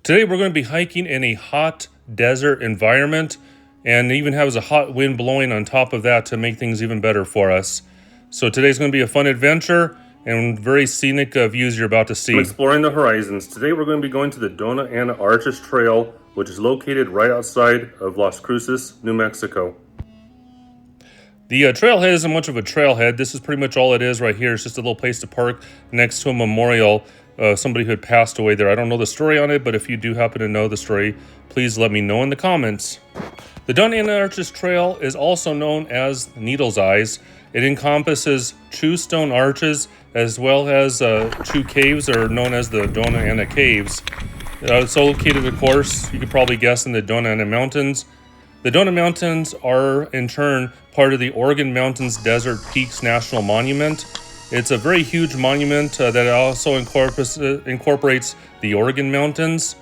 Today we're going to be hiking in a hot desert environment and even has a hot wind blowing on top of that to make things even better for us. So today's going to be a fun adventure and very scenic views you're about to see. Exploring the horizons. Today we're going to be going to the Dona Ana Arches Trail, which is located right outside of Las Cruces, New Mexico. The trailhead isn't much of a trailhead. This is pretty much all it is right here. It's just a little place to park next to a memorial. Somebody who had passed away there. I don't know the story on it, but if you do happen to know the story, please let me know in the comments. The Dona Ana Arches Trail is also known as Needle's Eyes. It encompasses 2 stone arches as well as 2 caves that are known as the Dona Ana Caves. It's located, of course, you could probably guess, in the Dona Ana Mountains. The Dona Mountains are, in turn, part of the Oregon Mountains Desert Peaks National Monument. It's a very huge monument that also incorporates the Oregon Mountains,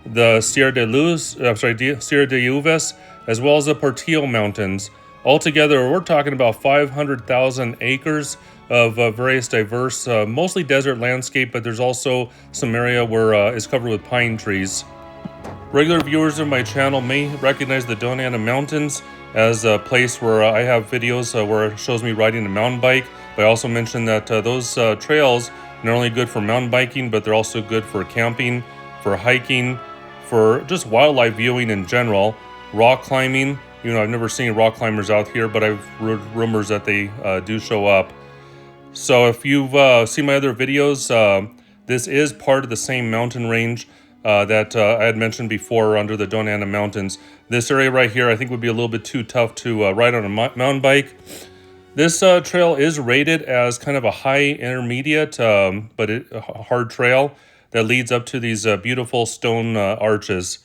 the Sierra de Uvas, as well as the Portillo Mountains. Altogether, we're talking about 500,000 acres of various diverse, mostly desert landscape, but there's also some area where it's covered with pine trees. Regular viewers of my channel may recognize the Dona Ana Mountains as a place where I have videos where it shows me riding a mountain bike. But I also mentioned that those trails are not only good for mountain biking, but they're also good for camping, for hiking, for just wildlife viewing in general, rock climbing. You know, I've never seen rock climbers out here, but I've heard rumors that they do show up. So if you've seen my other videos, this is part of the same mountain range that I had mentioned before under the Dona Ana Mountains. This area right here I think would be a little bit too tough to ride on a mountain bike. This trail is rated as kind of a high intermediate, but a hard trail that leads up to these beautiful stone arches.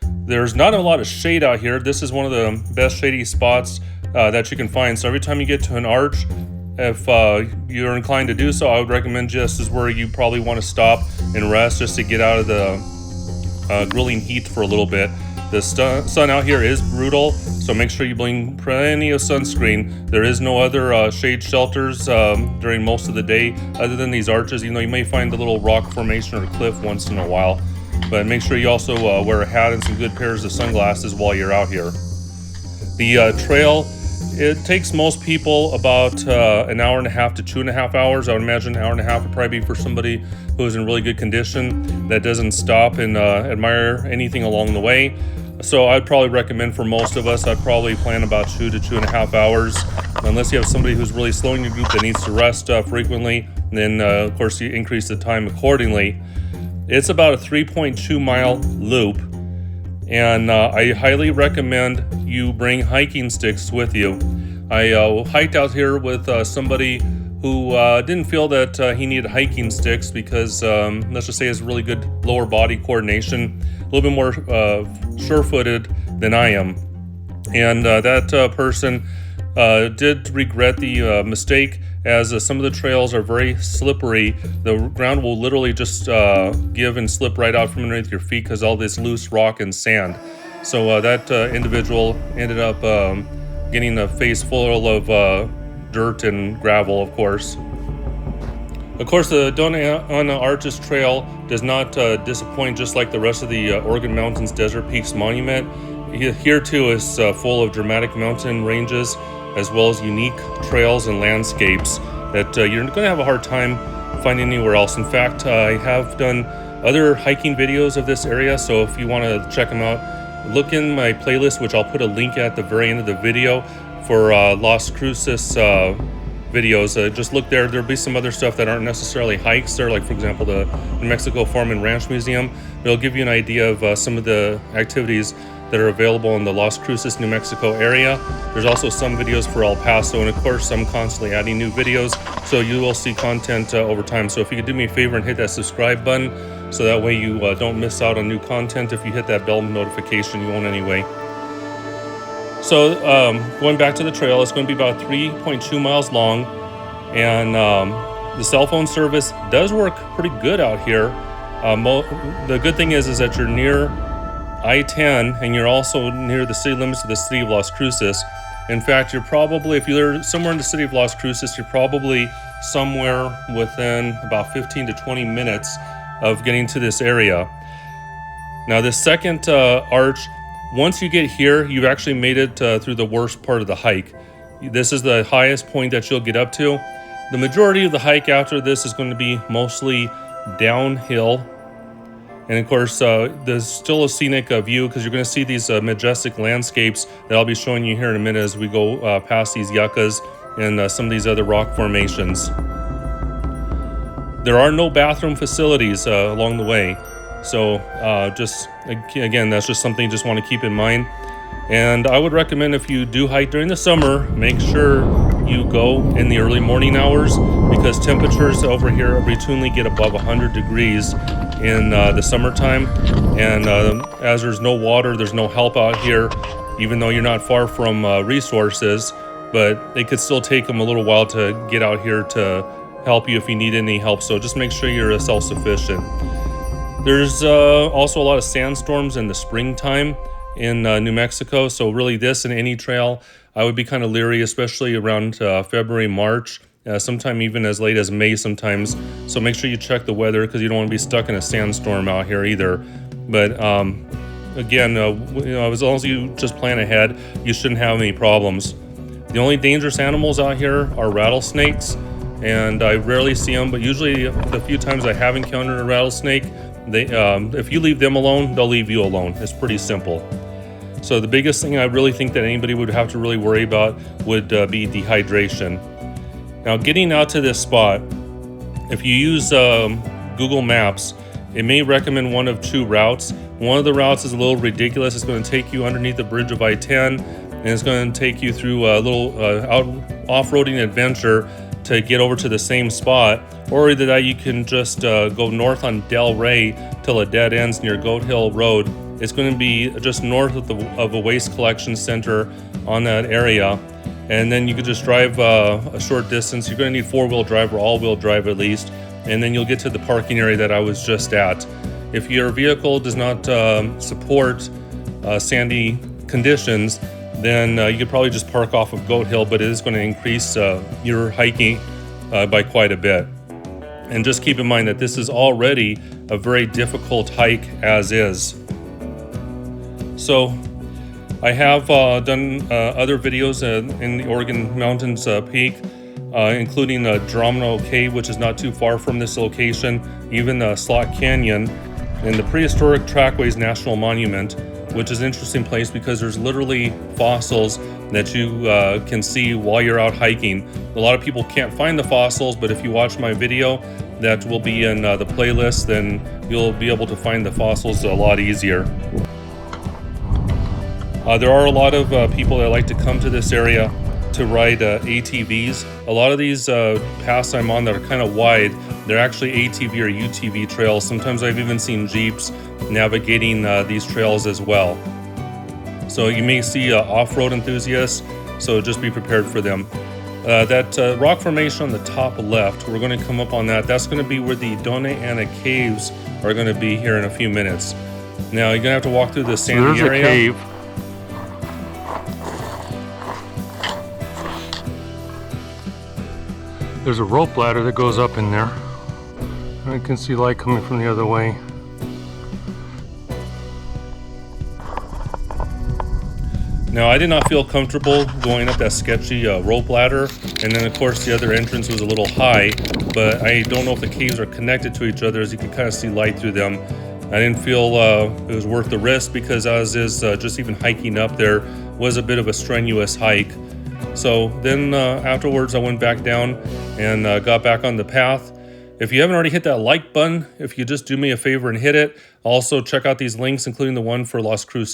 There's not a lot of shade out here. This is one of the best shady spots that you can find. So every time you get to an arch, if you're inclined to do so, I would recommend just as where you probably want to stop and rest just to get out of the grilling heat for a little bit. The sun out here is brutal, so make sure you bring plenty of sunscreen. There is no other shade shelters during most of the day other than these arches. You know, you may find a little rock formation or cliff once in a while, but make sure you also wear a hat and some good pairs of sunglasses while you're out here. The trail, it takes most people about an hour and a half to 2.5 hours. I would imagine an hour and a half would probably be for somebody who is in really good condition that doesn't stop and admire anything along the way. So I'd probably recommend for most of us, I'd probably plan about 2 to 2.5 hours. Unless you have somebody who's really slow in your group that needs to rest frequently, then of course you increase the time accordingly. It's about a 3.2 mile loop, and I highly recommend you bring hiking sticks with you. I hiked out here with somebody who didn't feel that he needed hiking sticks because let's just say he has really good lower body coordination, a little bit more sure-footed than I am. And that person did regret the mistake, as some of the trails are very slippery. The ground will literally just give and slip right out from underneath your feet because all this loose rock and sand. So that individual ended up getting a face full of dirt and gravel, of course. Of course, the Dona Ana Arches Trail does not disappoint, just like the rest of the Oregon Mountains Desert Peaks Monument. Here too is full of dramatic mountain ranges as well as unique trails and landscapes that you're going to have a hard time finding anywhere else. In fact, I have done other hiking videos of this area, so if you want to check them out, look in my playlist, which I'll put a link at the very end of the video for Las Cruces videos. Just look there. There'll be some other stuff that aren't necessarily hikes there, like for example the New Mexico Farm and Ranch Museum. It'll give you an idea of some of the activities that are available in the Las Cruces, New Mexico area. There's also some videos for El Paso, and of course I'm constantly adding new videos, so you will see content over time. So if you could do me a favor and hit that subscribe button, so that way you don't miss out on new content. If you hit that bell notification, you won't anyway. So going back to the trail, it's going to be about 3.2 miles long, and the cell phone service does work pretty good out here. The good thing is that you're near I-10 and you're also near the city limits of the city of Las Cruces. In fact, you're probably, if you're somewhere in the city of Las Cruces, you're probably somewhere within about 15 to 20 minutes of getting to this area. Now this second arch, once you get here, you've actually made it through the worst part of the hike. This is the highest point that you'll get up to. The majority of the hike after this is going to be mostly downhill. And of course, there's still a scenic view because you're going to see these majestic landscapes that I'll be showing you here in a minute as we go past these yuccas and some of these other rock formations. There are no bathroom facilities along the way. So just, again, that's just something you just want to keep in mind. And I would recommend if you do hike during the summer, make sure you go in the early morning hours because temperatures over here routinely get above 100 degrees in the summertime. And as there's no water, there's no help out here, even though you're not far from resources, but it could still take them a little while to get out here to help you if you need any help. So just make sure you're self-sufficient. There's also a lot of sandstorms in the springtime in New Mexico. So really this and any trail, I would be kind of leery, especially around February, March, sometime even as late as May sometimes. So make sure you check the weather because you don't want to be stuck in a sandstorm out here either. But again, as long as you just plan ahead, you shouldn't have any problems. The only dangerous animals out here are rattlesnakes, and I rarely see them, but usually the few times I have encountered a rattlesnake, if you leave them alone, they'll leave you alone. It's pretty simple. So the biggest thing I really think that anybody would have to really worry about would be dehydration. Now getting out to this spot, if you use Google Maps, it may recommend one of two routes. One of the routes is a little ridiculous. It's going to take you underneath the bridge of I-10, and it's going to take you through a little off-roading adventure to get over to the same spot. Or either that you can just go north on Del Rey till it dead ends near Goat Hill Road. It's going to be just north of a waste collection center on that area. And then you could just drive a short distance. You're going to need four-wheel drive or all-wheel drive at least. And then you'll get to the parking area that I was just at. If your vehicle does not support sandy conditions, then you could probably just park off of Goat Hill, but it is going to increase your hiking by quite a bit. And just keep in mind that this is already a very difficult hike as is. So I have done other videos in the Oregon Mountains peak, including Dona Ana Cave, which is not too far from this location, even Slot Canyon, and the Prehistoric Trackways National Monument, which is an interesting place because there's literally fossils that you can see while you're out hiking. A lot of people can't find the fossils, but if you watch my video that will be in the playlist, then you'll be able to find the fossils a lot easier. There are a lot of people that like to come to this area to ride ATVs. A lot of these paths I'm on that are kind of wide, they're actually ATV or UTV trails. Sometimes I've even seen Jeeps navigating these trails as well. So you may see off-road enthusiasts, so just be prepared for them. That rock formation on the top left, we're going to come up on that. That's going to be where the Dona Ana Caves are going to be here in a few minutes. Now you're going to have to walk through this sandy area. There's a cave. There's a rope ladder that goes up in there. I can see light coming from the other way. Now I did not feel comfortable going up that sketchy rope ladder, and then of course the other entrance was a little high, but I don't know if the caves are connected to each other as you can kind of see light through them. I didn't feel it was worth the risk because as is just even hiking up there was a bit of a strenuous hike. So then afterwards I went back down and got back on the path. If you haven't already hit that like button, if you just do me a favor and hit it, also check out these links, including the one for Las Cruces.